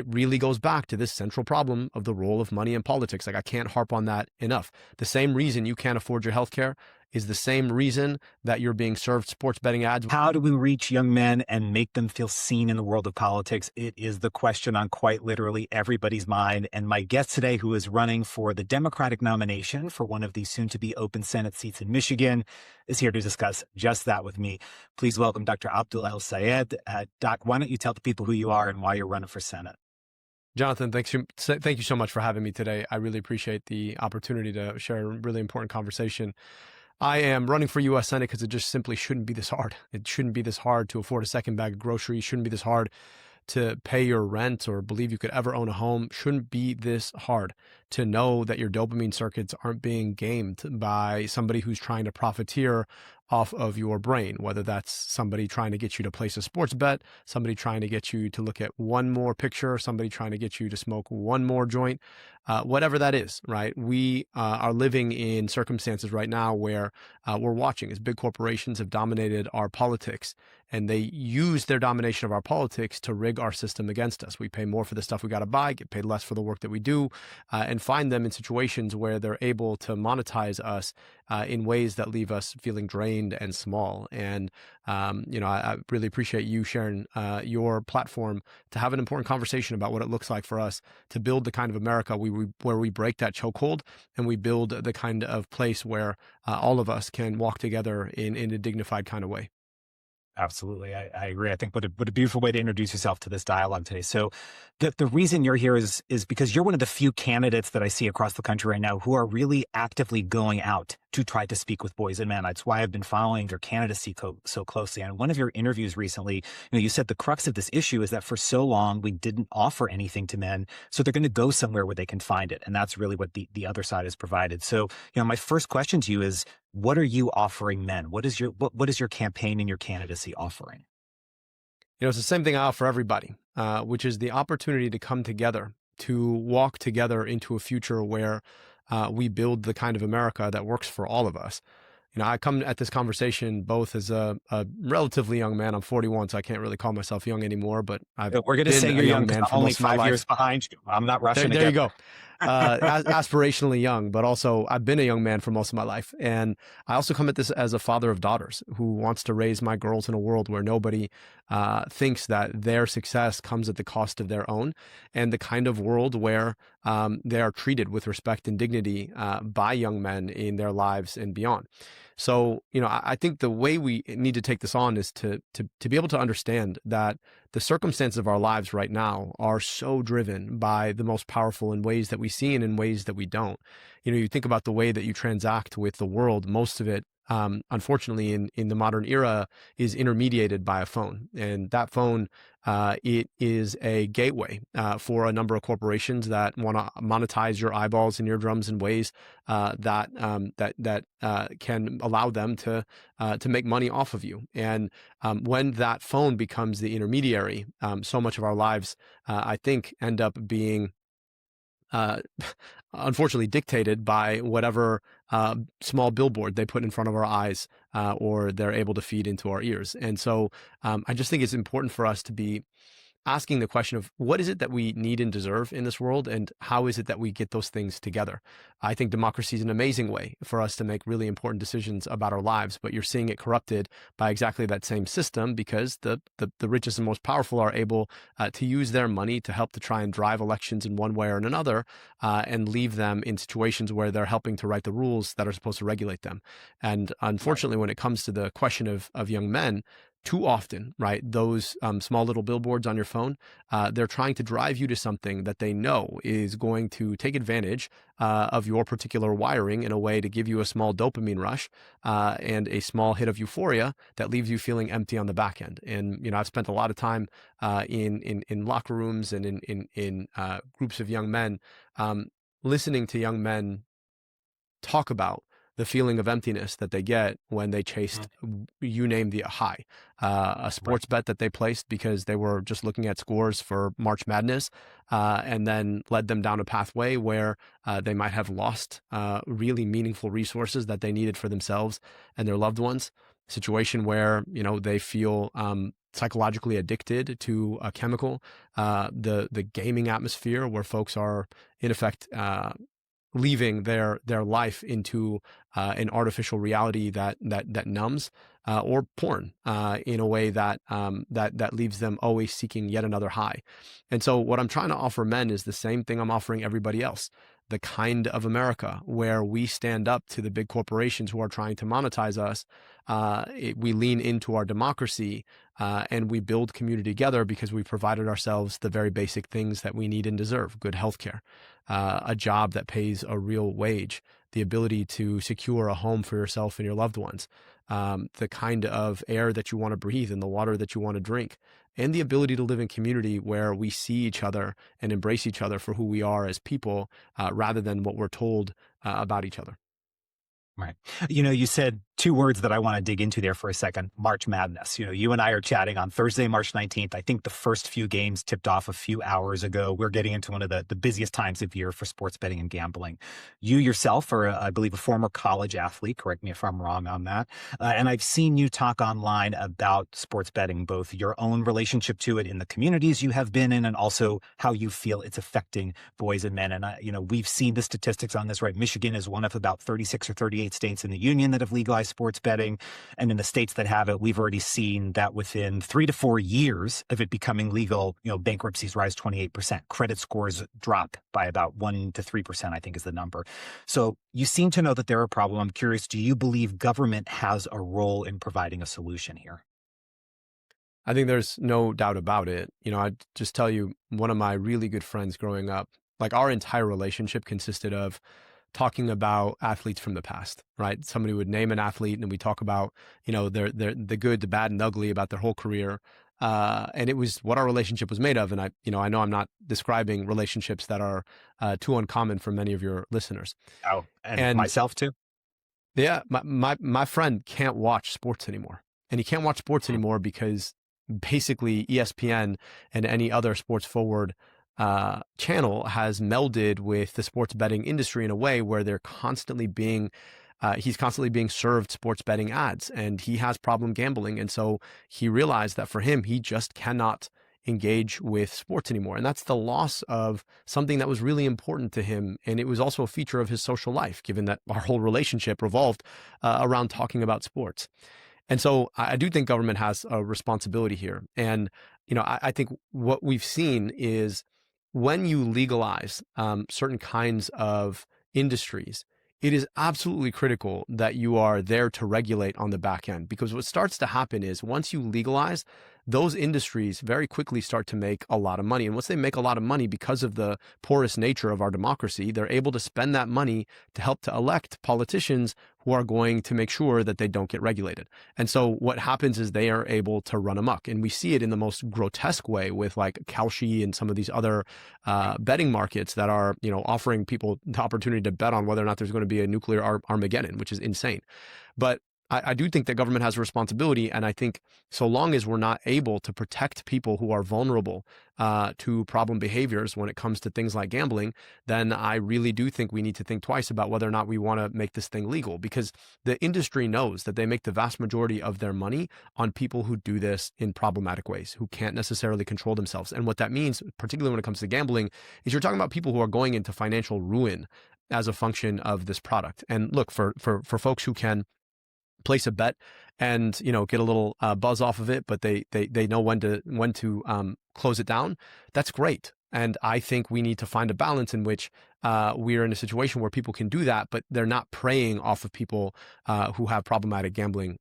It really goes back to this central problem of the role of money in politics. Like, I can't harp on that enough. The same reason you can't afford your healthcare is the same reason that you're being served sports betting ads. How do we reach young men and make them feel seen in the world of politics? It is the question on quite literally everybody's mind. And my guest today, who is running for the Democratic nomination for one of the soon-to-be open Senate seats in Michigan, is here to discuss just that with me. Please welcome Dr. Abdul El-Sayed. Doc, why don't you tell the people who you are and why you're running for Senate? Jonathan, thank you so much for having me today. I really appreciate the opportunity to share a really important conversation. I am running for U.S. Senate because it just simply shouldn't be this hard. It shouldn't be this hard to afford a second bag of groceries. It shouldn't be this hard to pay your rent or believe you could ever own a home. Shouldn't be this hard to know that your dopamine circuits aren't being gamed by somebody who's trying to profiteer off of your brain, whether that's somebody trying to get you to place a sports bet, somebody trying to get you to look at one more picture, somebody trying to get you to smoke one more joint, whatever that is, right? We are living in circumstances right now where we're watching as big corporations have dominated our politics, and they use their domination of our politics to rig our system against us. We pay more for the stuff we got to buy, get paid less for the work that we do, and find them in situations where they're able to monetize us in ways that leave us feeling drained and small. And, I really appreciate you sharing your platform to have an important conversation about what it looks like for us to build the kind of America where we break that chokehold and we build the kind of place where all of us can walk together in a dignified kind of way. Absolutely. I agree. I think what a beautiful way to introduce yourself to this dialogue today. So the reason you're here is because you're one of the few candidates that I see across the country right now who are really actively going out to try to speak with boys and men. That's why I've been following your candidacy so closely. And one of your interviews recently, you said the crux of this issue is that for so long we didn't offer anything to men, so they're going to go somewhere where they can find it. And that's really what the other side has provided. So, my first question to you is, what are you offering men? What is your campaign and your candidacy offering? It's the same thing I offer everybody, which is the opportunity to come together, to walk together into a future where we build the kind of America that works for all of us. I come at this conversation both as a relatively young man. I'm 41, so I can't really call myself young anymore, but We're going to say you're young because I'm only 5 years behind you. I'm not rushing. There you go. Aspirationally young, but also I've been a young man for most of my life. And I also come at this as a father of daughters who wants to raise my girls in a world where nobody thinks that their success comes at the cost of their own, and the kind of world where they are treated with respect and dignity by young men in their lives and beyond. So, I think the way we need to take this on is to be able to understand that the circumstances of our lives right now are so driven by the most powerful in ways that we see and in ways that we don't. You think about the way that you transact with the world, most of it, unfortunately, in the modern era, is intermediated by a phone. And that phone, it is a gateway for a number of corporations that want to monetize your eyeballs and eardrums in ways that can allow them to make money off of you. And when that phone becomes the intermediary, so much of our lives, I think, end up being unfortunately dictated by whatever small billboard they put in front of our eyes or they're able to feed into our ears. And so I just think it's important for us to be asking the question of what is it that we need and deserve in this world, and how is it that we get those things together? I think democracy is an amazing way for us to make really important decisions about our lives, but you're seeing it corrupted by exactly that same system because the richest and most powerful are able to use their money to help to try and drive elections in one way or another and leave them in situations where they're helping to write the rules that are supposed to regulate them. And unfortunately, when it comes to the question of young men, too often, right, those small little billboards on your phone, they're trying to drive you to something that they know is going to take advantage of your particular wiring in a way to give you a small dopamine rush and a small hit of euphoria that leaves you feeling empty on the back end. And, I've spent a lot of time in locker rooms and in groups of young men listening to young men talk about the feeling of emptiness that they get when they chased, you name the high, a sports bet that they placed because they were just looking at scores for March Madness, and then led them down a pathway where they might have lost really meaningful resources that they needed for themselves and their loved ones. A situation where, they feel psychologically addicted to a chemical. The gaming atmosphere where folks are in effect leaving their life into an artificial reality that numbs, or porn in a way that leaves them always seeking yet another high. And so what I'm trying to offer men is the same thing I'm offering everybody else. The kind of America where we stand up to the big corporations who are trying to monetize us. We lean into our democracy, and we build community together because we provided ourselves the very basic things that we need and deserve: good healthcare, a job that pays a real wage, the ability to secure a home for yourself and your loved ones, the kind of air that you want to breathe and the water that you want to drink, and the ability to live in community where we see each other and embrace each other for who we are as people, rather than what we're told about each other. Right. You said two words that I want to dig into there for a second: March Madness. You and I are chatting on Thursday, March 19th. I think the first few games tipped off a few hours ago. We're getting into one of the busiest times of year for sports betting and gambling. You yourself are, I believe, a former college athlete. Correct me if I'm wrong on that. And I've seen you talk online about sports betting, both your own relationship to it in the communities you have been in, and also how you feel it's affecting boys and men. And, we've seen the statistics on this, right? Michigan is one of about 36 or 38 states in the union that have legalized sports betting. And in the states that have it, we've already seen that within 3 to 4 years of it becoming legal, bankruptcies rise 28%. Credit scores drop by about 1 to 3%, I think is the number. So you seem to know that they're a problem. I'm curious, do you believe government has a role in providing a solution here? I think there's no doubt about it. I'd just tell you, one of my really good friends growing up, like our entire relationship consisted of talking about athletes from the past, right? Somebody would name an athlete and we talk about, their the good, the bad, and ugly about their whole career. And it was what our relationship was made of. And I know I'm not describing relationships that are too uncommon for many of your listeners. Oh, and And myself too? yeah, my friend can't watch sports anymore. And he can't watch sports Hmm. anymore because basically ESPN and any other sports forward channel has melded with the sports betting industry in a way where he's constantly being served sports betting ads, and he has problem gambling. And so he realized that for him, he just cannot engage with sports anymore. And that's the loss of something that was really important to him. And it was also a feature of his social life, given that our whole relationship revolved around talking about sports. And so I do think government has a responsibility here. And, I think what we've seen is when you legalize certain kinds of industries, it is absolutely critical that you are there to regulate on the back end. Because what starts to happen is once you legalize, those industries very quickly start to make a lot of money. And once they make a lot of money, because of the porous nature of our democracy, they're able to spend that money to help to elect politicians who are going to make sure that they don't get regulated. And so what happens is they are able to run amok. And we see it in the most grotesque way with like Kalshi and some of these other betting markets that are, offering people the opportunity to bet on whether or not there's going to be a nuclear Armageddon, which is insane. But I do think that government has a responsibility. And I think so long as we're not able to protect people who are vulnerable to problem behaviors when it comes to things like gambling, then I really do think we need to think twice about whether or not we want to make this thing legal, because the industry knows that they make the vast majority of their money on people who do this in problematic ways, who can't necessarily control themselves. And what that means, particularly when it comes to gambling, is you're talking about people who are going into financial ruin as a function of this product. And look, for folks who can place a bet and get a little buzz off of it, but they know when to close it down, that's great. And I think we need to find a balance in which we're in a situation where people can do that, but they're not preying off of people who have problematic gambling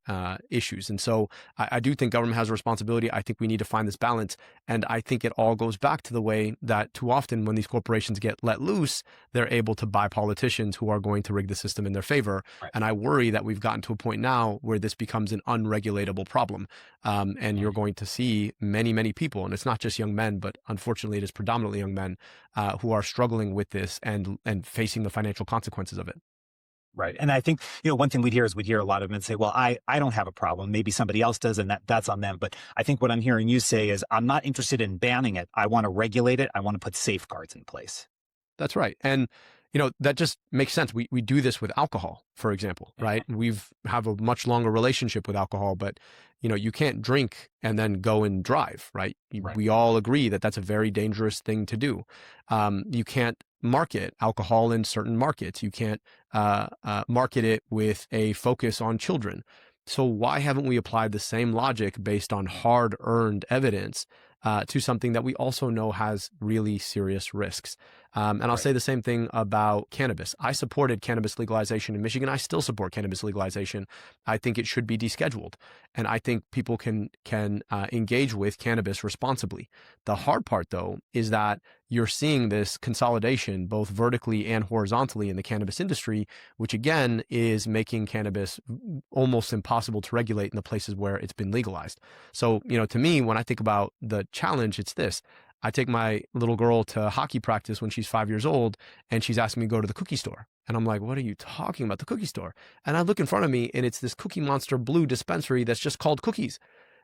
issues. And so I do think government has a responsibility. I think we need to find this balance. And I think it all goes back to the way that too often when these corporations get let loose, they're able to buy politicians who are going to rig the system in their favor. Right. And I worry that we've gotten to a point now where this becomes an unregulatable problem. And you're going to see many, many people, and it's not just young men, but unfortunately it is predominantly young men who are struggling with this and facing the financial consequences of it. Right. And I think, one thing we'd hear a lot of men say, well, I don't have a problem. Maybe somebody else does, and that's on them. But I think what I'm hearing you say is I'm not interested in banning it. I want to regulate it. I want to put safeguards in place. That's right. And That just makes sense. We do this with alcohol, for example, right? We've have a much longer relationship with alcohol, but you can't drink and then go and drive, right? Right. We all agree that that's a very dangerous thing to do. You can't market alcohol in certain markets. You can't market it with a focus on children. So why haven't we applied the same logic based on hard-earned evidence to something that we also know has really serious risks? And I'll Right. say the same thing about cannabis. I supported cannabis legalization in Michigan. I still support cannabis legalization. I think it should be descheduled, and I think people can engage with cannabis responsibly. The hard part, though, is that you're seeing this consolidation both vertically and horizontally in the cannabis industry, which again is making cannabis almost impossible to regulate in the places where it's been legalized. So, to me, when I think about the challenge, it's this. I take my little girl to hockey practice when she's 5 years old, and she's asking me to go to the cookie store. And I'm like, what are you talking about, the cookie store? And I look in front of me, and it's this Cookie Monster blue dispensary that's just called Cookies.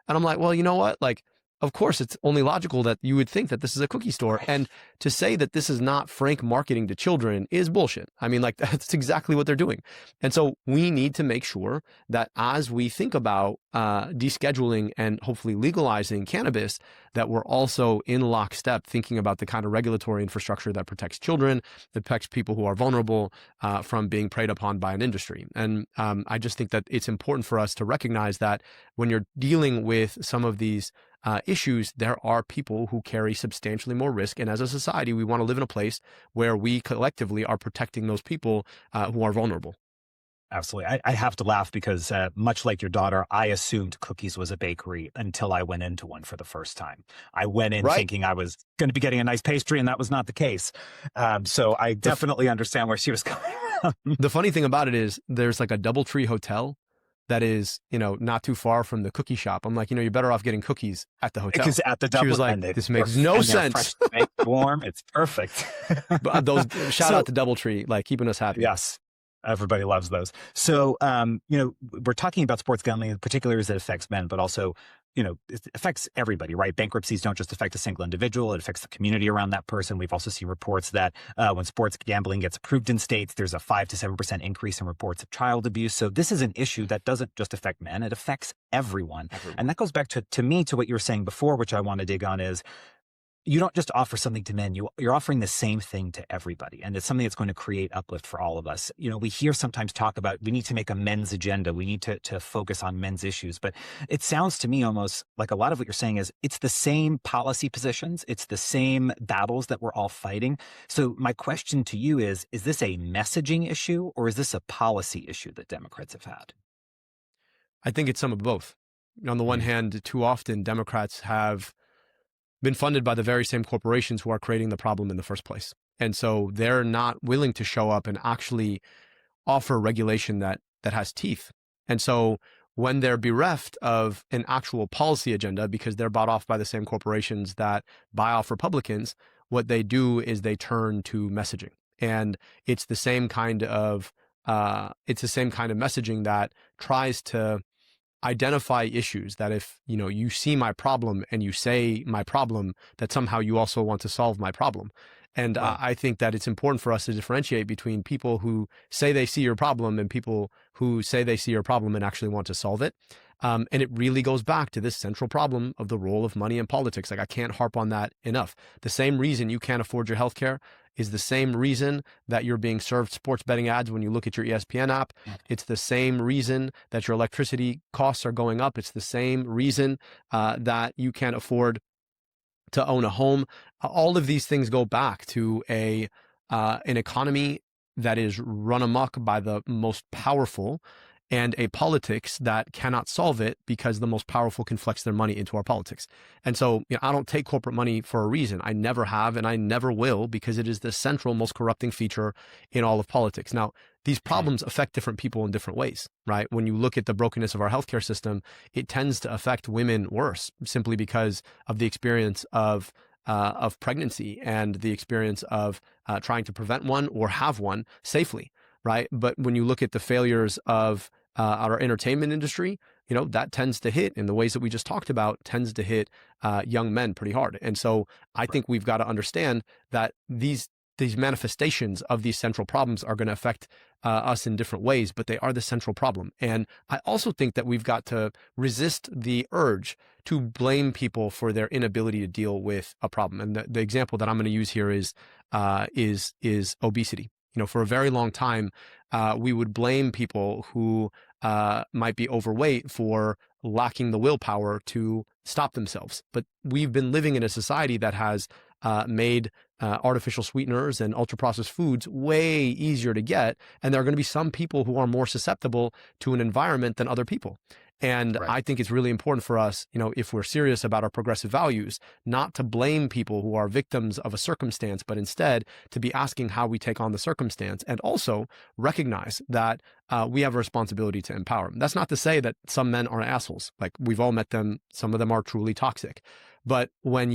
And I'm like, well, you know what? Like, of course, it's only logical that you would think that this is a cookie store. Right. And to say that this is not frank marketing to children is bullshit. I mean, like, that's exactly what they're doing. And so we need to make sure that as we think about descheduling and hopefully legalizing cannabis, that we're also in lockstep thinking about the kind of regulatory infrastructure that protects children, that protects people who are vulnerable from being preyed upon by an industry. And I just think that it's important for us to recognize that when you're dealing with some of these issues, there are people who carry substantially more risk. And as a society, we want to live in a place where we collectively are protecting those people who are vulnerable. Absolutely. I have to laugh because much like your daughter, I assumed Cookies was a bakery until I went into one for the first time. I went in Right. thinking I was going to be getting a nice pastry, and that was not the case. So I The, f- definitely understand where she was coming from. the funny thing about it is there's like a DoubleTree hotel that is, not too far from the cookie shop. I'm like, you're better off getting cookies at the hotel. Because at the She was Dublin, like, and they this makes no and they're fresh sense. to make, warm. It's perfect. But those shout So out to DoubleTree, like keeping us happy. yes, everybody loves those. So, we're talking about sports gambling in particular as it affects men, but also, it affects everybody, right? Bankruptcies don't just affect a single individual. It affects the community around that person. We've also seen reports that when sports gambling gets approved in states, there's a 5 to 7% increase in reports of child abuse. So this is an issue that doesn't just affect men. It affects everyone. And that goes back to me, to what you were saying before, which I want to dig on is, you don't just offer something to men, you're offering the same thing to everybody. And it's something that's going to create uplift for all of us. We hear sometimes talk about, we need to make a men's agenda. We need to focus on men's issues. But it sounds to me almost like a lot of what you're saying is it's the same policy positions. It's the same battles that we're all fighting. So my question to you is this a messaging issue, or is this a policy issue that Democrats have had? I think it's some of both. On the one Mm. hand, too often Democrats have been funded by the very same corporations who are creating the problem in the first place. And so they're not willing to show up and actually offer regulation that has teeth. And so when they're bereft of an actual policy agenda because they're bought off by the same corporations that buy off Republicans, what they do is they turn to messaging. And it's the same kind of messaging that tries to identify issues that if you see my problem and you say my problem, that somehow you also want to solve my problem. And Right. I think that it's important for us to differentiate between people who say they see your problem and people who say they see your problem and actually want to solve it. And it really goes back to this central problem of the role of money in politics. Like, I can't harp on that enough. The same reason you can't afford your healthcare is the same reason that you're being served sports betting ads when you look at your ESPN app. It's the same reason that your electricity costs are going up. It's the same reason that you can't afford to own a home. All of these things go back to an economy that is run amok by the most powerful, and a politics that cannot solve it because the most powerful can flex their money into our politics. And so, I don't take corporate money for a reason. I never have, and I never will, because it is the central, most corrupting feature in all of politics. Now, these problems affect different people in different ways, right? When you look at the brokenness of our healthcare system, it tends to affect women worse, simply because of the experience of pregnancy and the experience of trying to prevent one or have one safely, right? But when you look at the failures of our entertainment industry, that tends to hit in the ways that we just talked about, tends to hit young men pretty hard. And so I think we've got to understand that these these manifestations of these central problems are going to affect us in different ways, but they are the central problem. And I also think that we've got to resist the urge to blame people for their inability to deal with a problem. And the example that I'm going to use here is obesity. For a very long time, we would blame people who might be overweight for lacking the willpower to stop themselves. But we've been living in a society that has made artificial sweeteners and ultra processed foods way easier to get. And there are going to be some people who are more susceptible to an environment than other people. And Right. I think it's really important for us, if we're serious about our progressive values, not to blame people who are victims of a circumstance, but instead to be asking how we take on the circumstance, and also recognize that we have a responsibility to empower them. That's not to say that some men are assholes. Like, we've all met them. Some of them are truly toxic. But when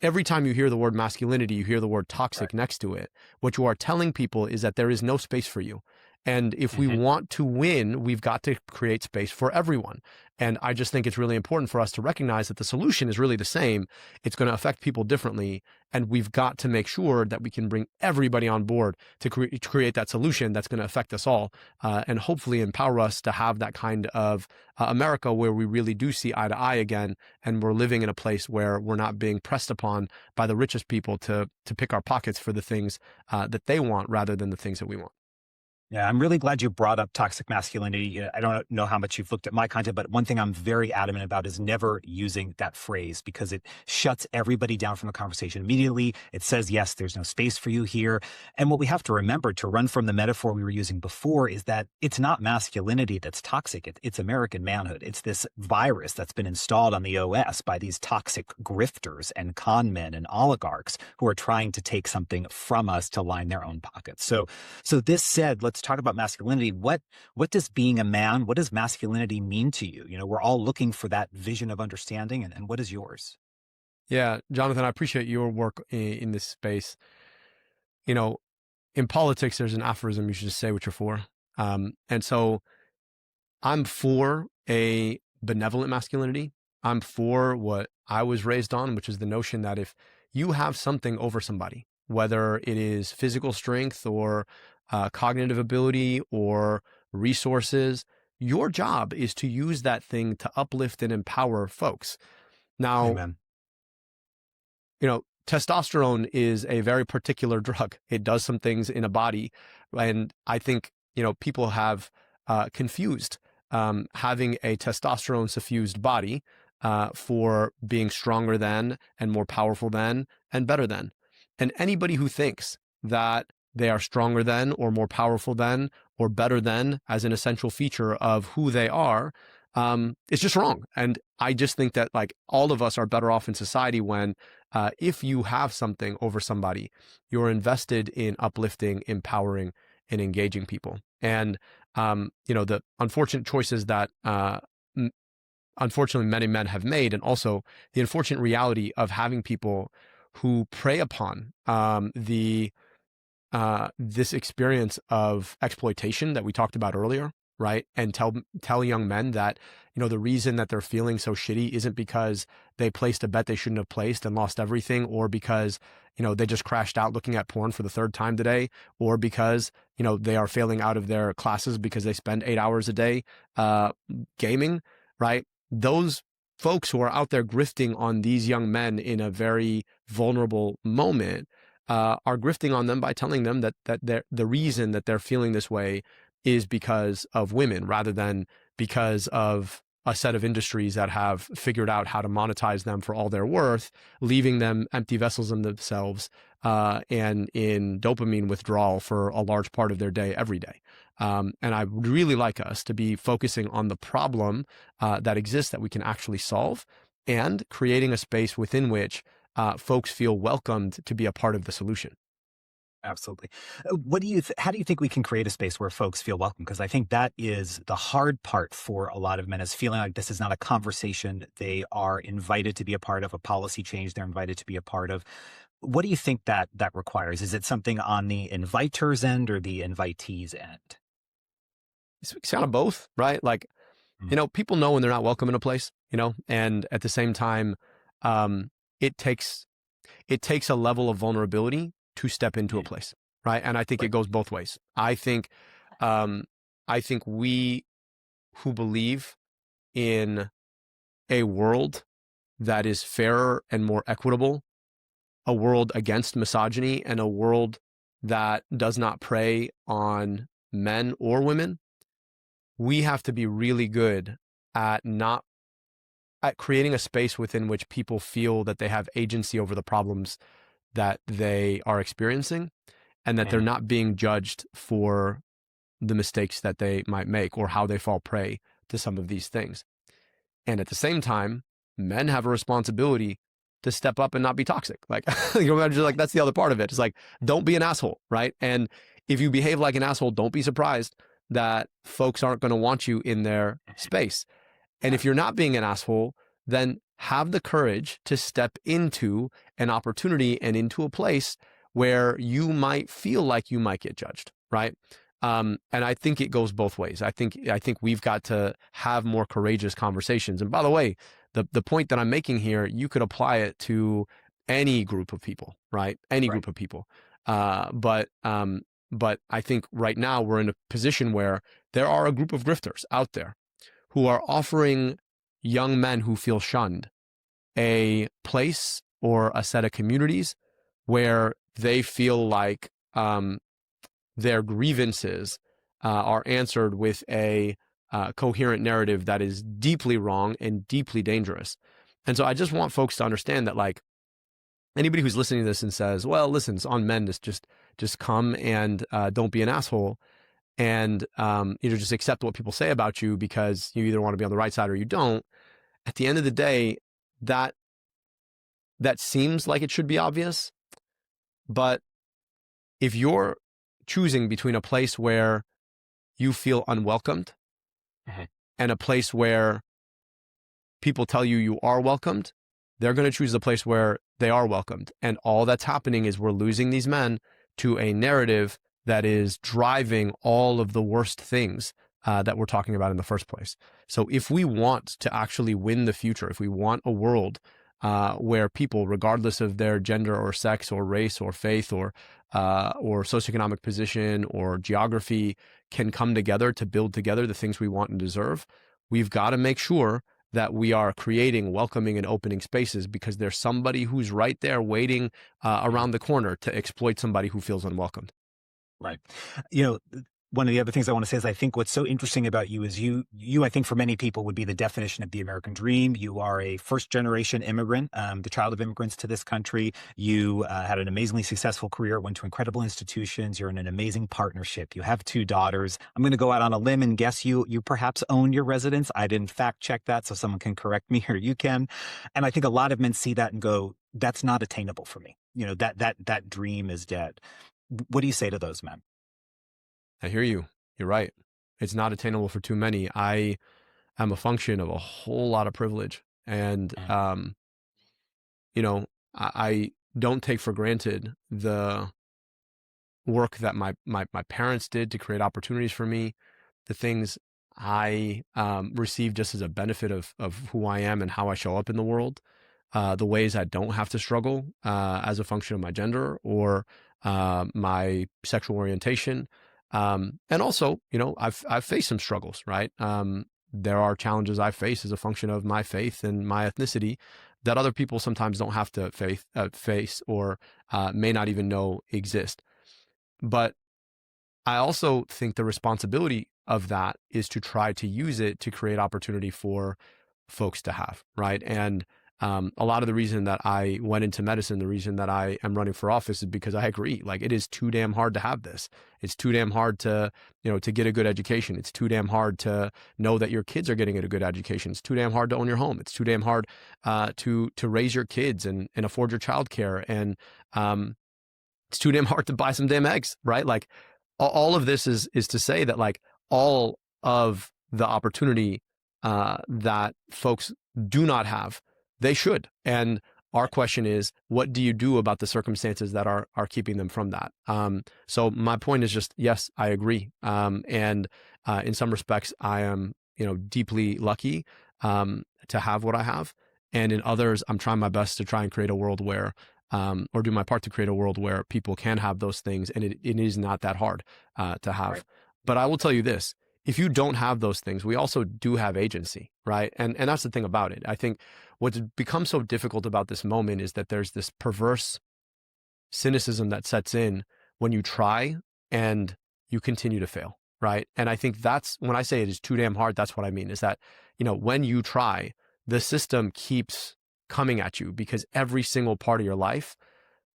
every time you hear the word masculinity, you hear the word toxic Right. next to it, what you are telling people is that there is no space for you. And if we Mhm. want to win, we've got to create space for everyone. And I just think it's really important for us to recognize that the solution is really the same. It's going to affect people differently. And we've got to make sure that we can bring everybody on board to create that solution that's going to affect us all, and hopefully empower us to have that kind of America where we really do see eye to eye again. And we're living in a place where we're not being pressed upon by the richest people to pick our pockets for the things that they want rather than the things that we want. Yeah, I'm really glad you brought up toxic masculinity. I don't know how much you've looked at my content, but one thing I'm very adamant about is never using that phrase, because it shuts everybody down from the conversation immediately. It says, yes, there's no space for you here. And what we have to remember, to run from the metaphor we were using before, is that it's not masculinity that's toxic. It's American manhood. It's this virus that's been installed on the OS by these toxic grifters and con men and oligarchs who are trying to take something from us to line their own pockets. So this said, let's talk about masculinity. What does being a man, what does masculinity mean to you? We're all looking for that vision of understanding, and what is yours? Yeah, Jonathan, I appreciate your work in this space. You know, in politics, there's an aphorism: you should just say what you're for. And so I'm for a benevolent masculinity. I'm for what I was raised on, which is the notion that if you have something over somebody, whether it is physical strength or cognitive ability or resources, your job is to use that thing to uplift and empower folks. Now, Amen. testosterone is a very particular drug. It does some things in a body. And I think, people have confused having a testosterone suffused body for being stronger than and more powerful than and better than. And anybody who thinks that they are stronger than or more powerful than or better than as an essential feature of who they are, it's just wrong. And I just think that, like, all of us are better off in society when if you have something over somebody, you're invested in uplifting, empowering, and engaging people. And the unfortunate choices that unfortunately many men have made, and also the unfortunate reality of having people who prey upon this experience of exploitation that we talked about earlier, right? And tell young men that, the reason that they're feeling so shitty isn't because they placed a bet they shouldn't have placed and lost everything, or because, they just crashed out looking at porn for the third time today, or because, they are failing out of their classes because they spend 8 hours a day gaming, right? Those folks who are out there grifting on these young men in a very vulnerable moment are grifting on them by telling them that the reason that they're feeling this way is because of women, rather than because of a set of industries that have figured out how to monetize them for all their worth, leaving them empty vessels in themselves and in dopamine withdrawal for a large part of their day every day. And I would really like us to be focusing on the problem that exists that we can actually solve, and creating a space within which folks feel welcomed to be a part of the solution. Absolutely. How do you think we can create a space where folks feel welcome? Because I think that is the hard part for a lot of men, is feeling like this is not a conversation they are invited to be a part of, a policy change they're invited to be a part of. What do you think that requires? Is it something on the inviter's end or the invitee's end? It's kind of both, right? Like, Mm. people know when they're not welcome in a place, and at the same time, um, it takes a level of vulnerability to step into a Mhm. place, right? And I think it Right. goes both ways. Um, I think we who believe in a world that is fairer and more equitable, a world against misogyny, and a world that does not prey on men or women, we have to be really good at not at creating a space within which people feel that they have agency over the problems that they are experiencing and that they're Mhm. not being judged for the mistakes that they might make or how they fall prey to some of these things. And at the same time, men have a responsibility to step up and not be toxic. Like, you know, just like that's the other part of it. It's like, don't be an asshole, right? And if you behave like an asshole, don't be surprised that folks aren't going to want you in their space. And Yeah. if you're not being an asshole, then have the courage to step into an opportunity and into a place where you might feel like you might get judged, right? And I think it goes both ways. I think we've got to have more courageous conversations. And by the way, the point that I'm making here, you could apply it to any group of people, right? Any Right. group of people. But I think right now we're in a position where there are a group of grifters out there who are offering young men who feel shunned a place or a set of communities where they feel like their grievances are answered with a coherent narrative that is deeply wrong and deeply dangerous. And so I just want folks to understand that, like, anybody who's listening to this and says, "Well, listen, it's on men to just come and don't be an asshole," and just accept what people say about you because you either want to be on the right side or you don't. At the end of the day, that that seems like it should be obvious, but if you're choosing between a place where you feel unwelcomed Mhm. and a place where people tell you you are welcomed, they're going to choose the place where they are welcomed. And all that's happening is we're losing these men to a narrative that is driving all of the worst things that we're talking about in the first place. So if we want to actually win the future, if we want a world where people, regardless of their gender or sex or race or faith or socioeconomic position or geography, can come together to build together the things we want and deserve, we've got to make sure that we are creating welcoming and opening spaces, because there's somebody who's right there waiting Mhm. around the corner to exploit somebody who feels unwelcomed. Right. You know, one of the other things I want to say is I think what's so interesting about you is you, I think for many people would be the definition of the American dream. You are a first generation immigrant, the child of immigrants to this country. You had an amazingly successful career, went to incredible institutions. You're in an amazing partnership. You have two daughters. I'm going to go out on a limb and guess you perhaps own your residence. I didn't fact check that, so someone can correct me or you can. And I think a lot of men see that and go, that's not attainable for me. That dream is dead. What do you say to those men? I hear you. You're right. It's not attainable for too many. I am a function of a whole lot of privilege. And, Mhm. you know, I don't take for granted the work that my parents did to create opportunities for me, the things I receive just as a benefit of who I am and how I show up in the world, the ways I don't have to struggle as a function of my gender or my sexual orientation, and also, I've faced some struggles, right? There are challenges I face as a function of my faith and my ethnicity that other people sometimes don't have to face or may not even know exist. But I also think the responsibility of that is to try to use it to create opportunity for folks to have, right? And a lot of the reason that I went into medicine, the reason that I am running for office, is because I agree. Like, it is too damn hard to have this. It's too damn hard to get a good education. It's too damn hard to know that your kids are getting a good education. It's too damn hard to own your home. It's too damn hard to raise your kids and afford your childcare. And um, it's too damn hard to buy some damn eggs, right? Like, all of this is to say that, like, all of the opportunity that folks do not have, they should. And our question is, what do you do about the circumstances that are keeping them from that? So my point is just, yes, I agree. And in some respects, I am, deeply lucky to have what I have. And in others, I'm trying my best to try and create a world where or do my part to create a world where people can have those things, and it is not that hard to Right. have. But I will tell you this: if you don't have those things, we also do have agency, right? And that's the thing about it. I think what's become so difficult about this moment is that there's this perverse cynicism that sets in when you try and you continue to fail, right? And I think that's when I say it is too damn hard, that's what I mean is that, when you try, the system keeps coming at you because every single part of your life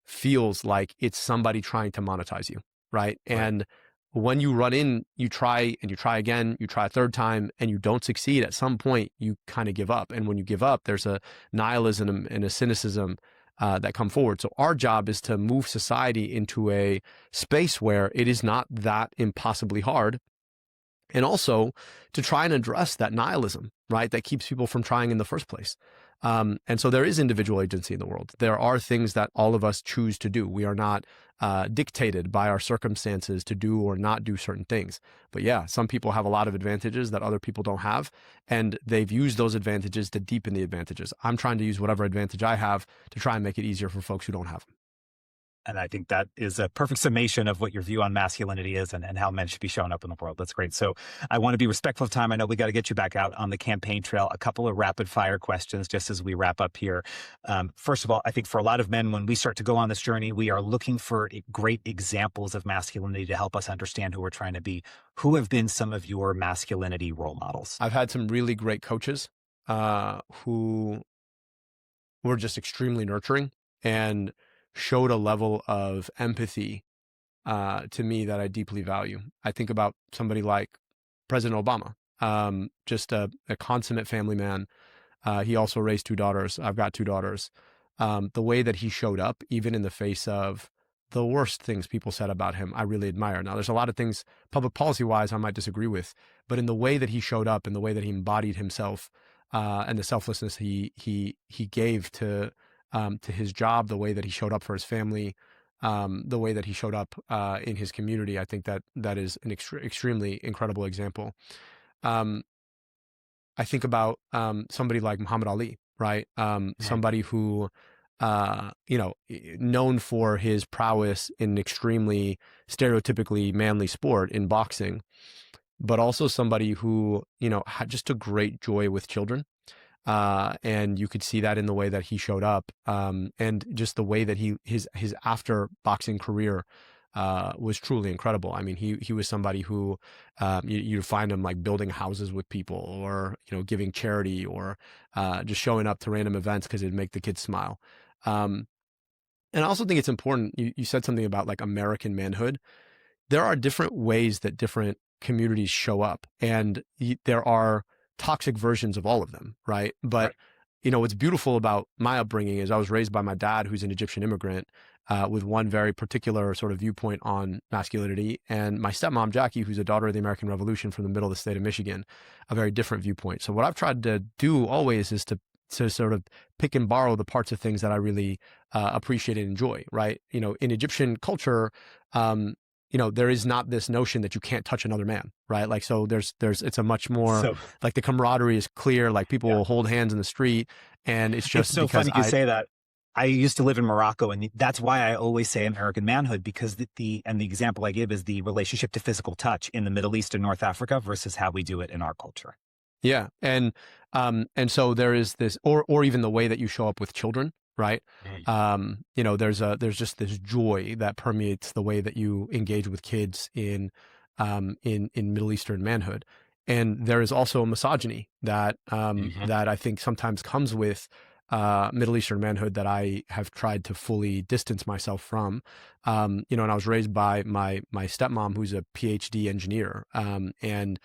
feels like it's somebody trying to monetize you, right? Right. And when you run in, you try and you try again, you try a third time and you don't succeed, at some point you kind of give up. And when you give up, there's a nihilism and a cynicism that come forward. So our job is to move society into a space where it is not that impossibly hard, and also to try and address that nihilism, right, that keeps people from trying in the first place. And so there is individual agency in the world. There are things that all of us choose to do. We are not dictated by our circumstances to do or not do certain things. But yeah, some people have a lot of advantages that other people don't have, and they've used those advantages to deepen the advantages. I'm trying to use whatever advantage I have to try and make it easier for folks who don't have them. And I think that is a perfect summation of what your view on masculinity is and how men should be showing up in the world. That's great. So I want to be respectful of time. I know we got to get you back out on the campaign trail. A couple of rapid fire questions just as we wrap up here. First of all, I think for a lot of men, when we start to go on this journey, we are looking for great examples of masculinity to help us understand who we're trying to be. Who have been some of your masculinity role models? I've had some really great coaches who were just extremely nurturing and showed a level of empathy to me that I deeply value. I think about somebody like President Obama, just a consummate family man. He also raised two daughters. I've got two daughters. The way that he showed up, even in the face of the worst things people said about him, I really admire. Now, there's a lot of things public policy wise I might disagree with, but in the way that he showed up, in the way that he embodied himself, and the selflessness he gave to his job, the way that he showed up for his family, the way that he showed up in his community, I think that is an extremely incredible example. Um, I think about somebody like Muhammad Ali, right? Mhm. Somebody who, known for his prowess in an extremely stereotypically manly sport in boxing, but also somebody who, had just a great joy with children. And you could see that in the way that he showed up, and just the way that his after boxing career was truly incredible. I mean, he was somebody who you find him like building houses with people, or giving charity, or just showing up to random events because it'd make the kids smile. Um, and I also think it's important. You said something about like American manhood. There are different ways that different communities show up, and there are toxic versions of all of them, right? But Right. what's beautiful about my upbringing is I was raised by my dad, who's an Egyptian immigrant, with one very particular sort of viewpoint on masculinity, and my stepmom Jackie, who's a daughter of the American Revolution from the middle of the state of Michigan, a very different viewpoint. So what I've tried to do always is to sort of pick and borrow the parts of things that I really appreciate and enjoy, right? In Egyptian culture, there is not this notion that you can't touch another man, right? Like, so it's a much more So like the camaraderie is clear. Like people yeah, will hold hands in the street, and it's it's just so because funny you say that. I used to live in Morocco, and that's why I always say American manhood, because the example I give is the relationship to physical touch in the Middle East and North Africa versus how we do it in our culture. yeah. And so there is this, or even the way that you show up with children, right? Mhm. There's just this joy that permeates the way that you engage with kids in Middle Eastern manhood. And there is also a misogyny Mhm. that I think sometimes comes with Middle Eastern manhood that I have tried to fully distance myself from. And I was raised by my stepmom, who's a PhD engineer, and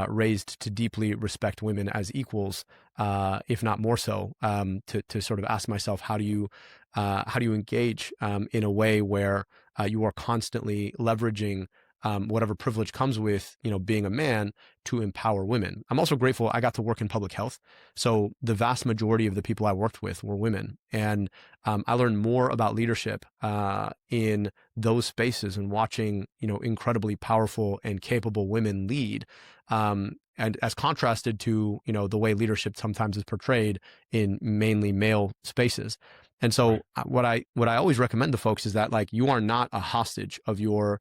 raised to deeply respect women as equals, if not more so. To sort of ask myself, how do you engage in a way where you are constantly leveraging whatever privilege comes with being a man to empower women. I'm also grateful I got to work in public health, so the vast majority of the people I worked with were women, and I learned more about leadership in those spaces and watching incredibly powerful and capable women lead. And as contrasted to the way leadership sometimes is portrayed in mainly male spaces. And Right. so what I always recommend to folks is that like you are not a hostage of your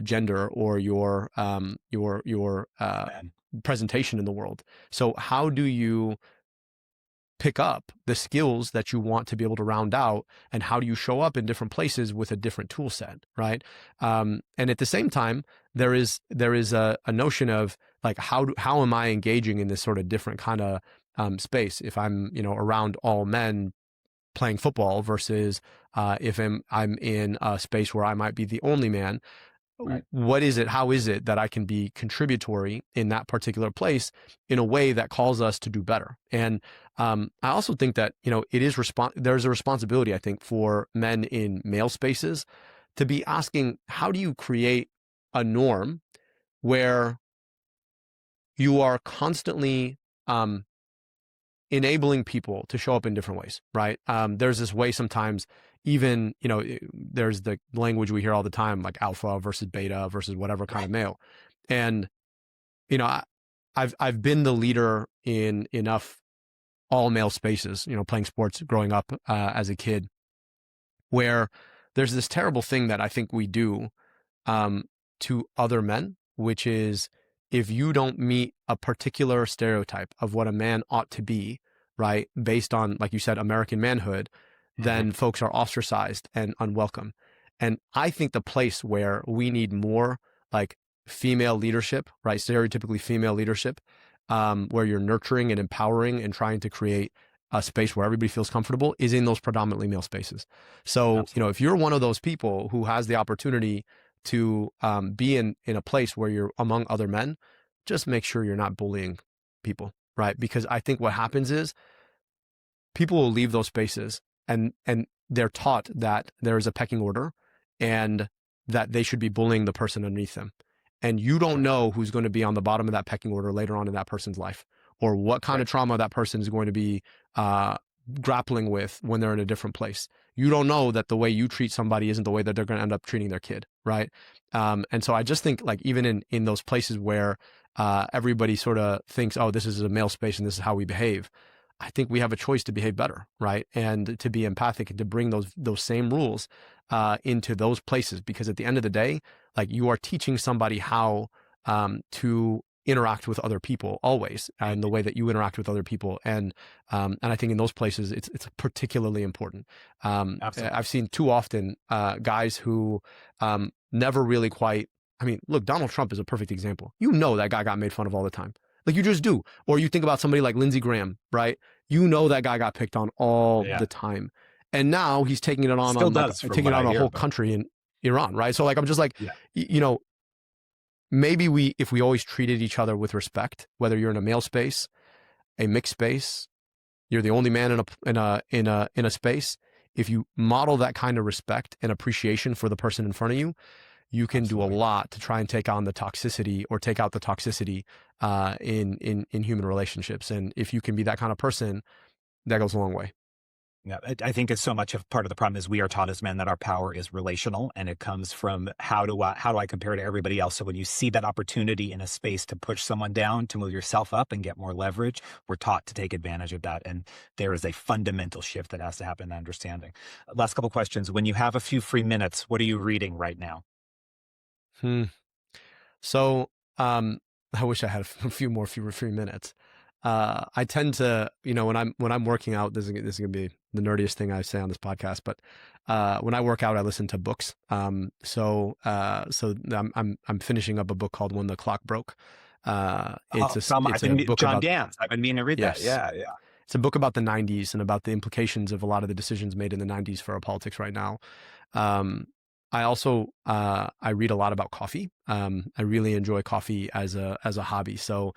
gender or your Man. presentation in the world. So how do you pick up the skills that you want to be able to round out, and how do you show up in different places with a different tool set, right? And at the same time, there is a notion of like how am I engaging in this sort of different kind of space if I'm around all men playing football versus if I'm in a space where I might be the only man. Right. What is it? How is it that I can be contributory in that particular place in a way that calls us to do better? And I also think that there's a responsibility, I think, for men in male spaces to be asking, how do you create a norm where you are constantly um, enabling people to show up in different ways, right? There's this way sometimes, even, there's the language we hear all the time, like alpha versus beta versus whatever kind Right. of male. And, you know, I, I've been the leader in enough all male spaces, playing sports growing up as a kid, where there's this terrible thing that I think we do um, to other men, which is if you don't meet a particular stereotype of what a man ought to be, right, based on, like you said, American manhood, Mhm. then folks are ostracized and unwelcome. And I think the place where we need more like female leadership, right, stereotypically female leadership, where you're nurturing and empowering and trying to create a space where everybody feels comfortable is in those predominantly male spaces. So, Absolutely. if you're one of those people who has the opportunity to be in a place where you're among other men, just make sure you're not bullying people, right? Because I think what happens is people will leave those spaces and they're taught that there is a pecking order and that they should be bullying the person underneath them. And you don't Right. know who's going to be on the bottom of that pecking order later on in that person's life, or what kind Right. of trauma that person is going to be uh, grappling with when they're in a different place. You don't know that the way you treat somebody isn't the way that they're going to end up treating their kid, right? And so I just think like even in those places where everybody sort of thinks, oh, this is a male space and this is how we behave, I think we have a choice to behave better, right? And to be empathic and to bring those same rules into those places, because at the end of the day, like you are teaching somebody how to interact with other people always, and the way that you interact with other people, and I think in those places it's particularly important. Absolutely. I've seen too often guys who never really quite. I mean, look, Donald Trump is a perfect example. That guy got made fun of all the time. Like you just do. Or you think about somebody like Lindsey Graham, right? That guy got picked on all Yeah. the time. And now he's taking it Still on like does from taking what it I on a hear, whole but country in Iran, right? So like I'm just like, yeah. you know, maybe if we always treated each other with respect, whether you're in a male space, a mixed space, you're the only man in a space, if you model that kind of respect and appreciation for the person in front of you, you can do a Absolutely. lot to try and take on the toxicity or take out the toxicity in human relationships. And if you can be that kind of person, that goes a long way. Yeah, I think it's so much of part of the problem is we are taught as men that our power is relational, and it comes from how do I compare to everybody else? So when you see that opportunity in a space to push someone down, to move yourself up and get more leverage, we're taught to take advantage of that, and there is a fundamental shift that has to happen in understanding. Last couple questions: when you have a few free minutes, what are you reading right now? Hmm. So I wish I had a few free minutes. I tend to, when I'm working out, this is gonna be the nerdiest thing I say on this podcast, but when I work out, I listen to books. So I'm finishing up a book called When the Clock Broke. Oh, It's a book John about, Dance. I've been meaning to read that. yes, Yeah, yeah. it's a book about the 90s and about the implications of a lot of the decisions made in the 90s for our politics right now. Um, I also I read a lot about coffee. I really enjoy coffee as a hobby. So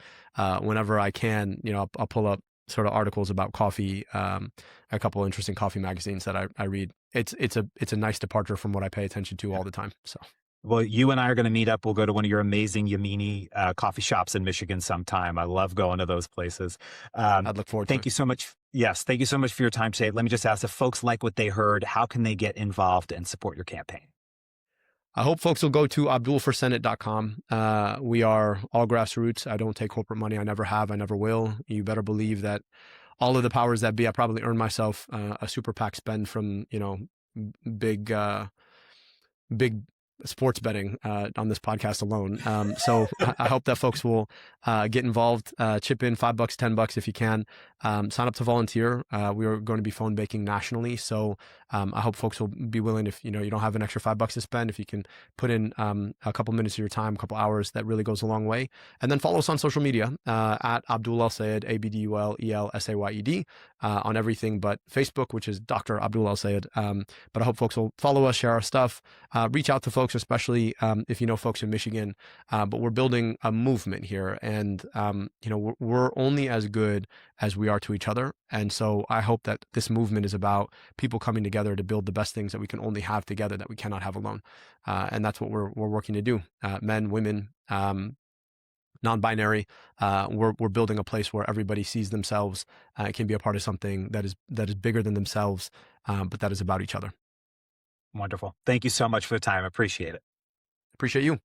whenever I can, I'll pull up sort of articles about coffee. A couple interesting coffee magazines that I read. It's a nice departure from what I pay attention to all the time. So Well, you and I are going to meet up. We'll go to one of your amazing Yamini coffee shops in Michigan sometime. I love going to those places. Um, I'd look forward to thank it. you so much. Yes, thank you so much for your time today. Let me just ask if folks like what they heard, how can they get involved and support your campaign? I hope folks will go to abdulforsenate.com. We are all grassroots. I don't take corporate money. I never have. I never will. You better believe that all of the powers that be. I probably earned myself a super PAC spend from, big big sports betting on this podcast alone. So I hope that folks will get involved, chip in $5, $10 if you can. Sign up to volunteer. We are going to be phone baking nationally, so I hope folks will be willing. If you don't have an extra $5 to spend, if you can put in a couple minutes of your time, a couple hours, that really goes a long way. And then follow us on social media at Abdul El-Sayed, ABDULELSAYED, on everything but Facebook, which is Dr. Abdul El-Sayed. But I hope folks will follow us, share our stuff, reach out to folks, especially if you know folks in Michigan. But we're building a movement here, and we're only as good as we are to each other. And so I hope that this movement is about people coming together to build the best things that we can only have together, that we cannot have alone. And that's what we're working to do. Men, women, non-binary. We're building a place where everybody sees themselves, can be a part of something that is bigger than themselves, but that is about each other. Wonderful. Thank you so much for the time. I appreciate it. Appreciate you.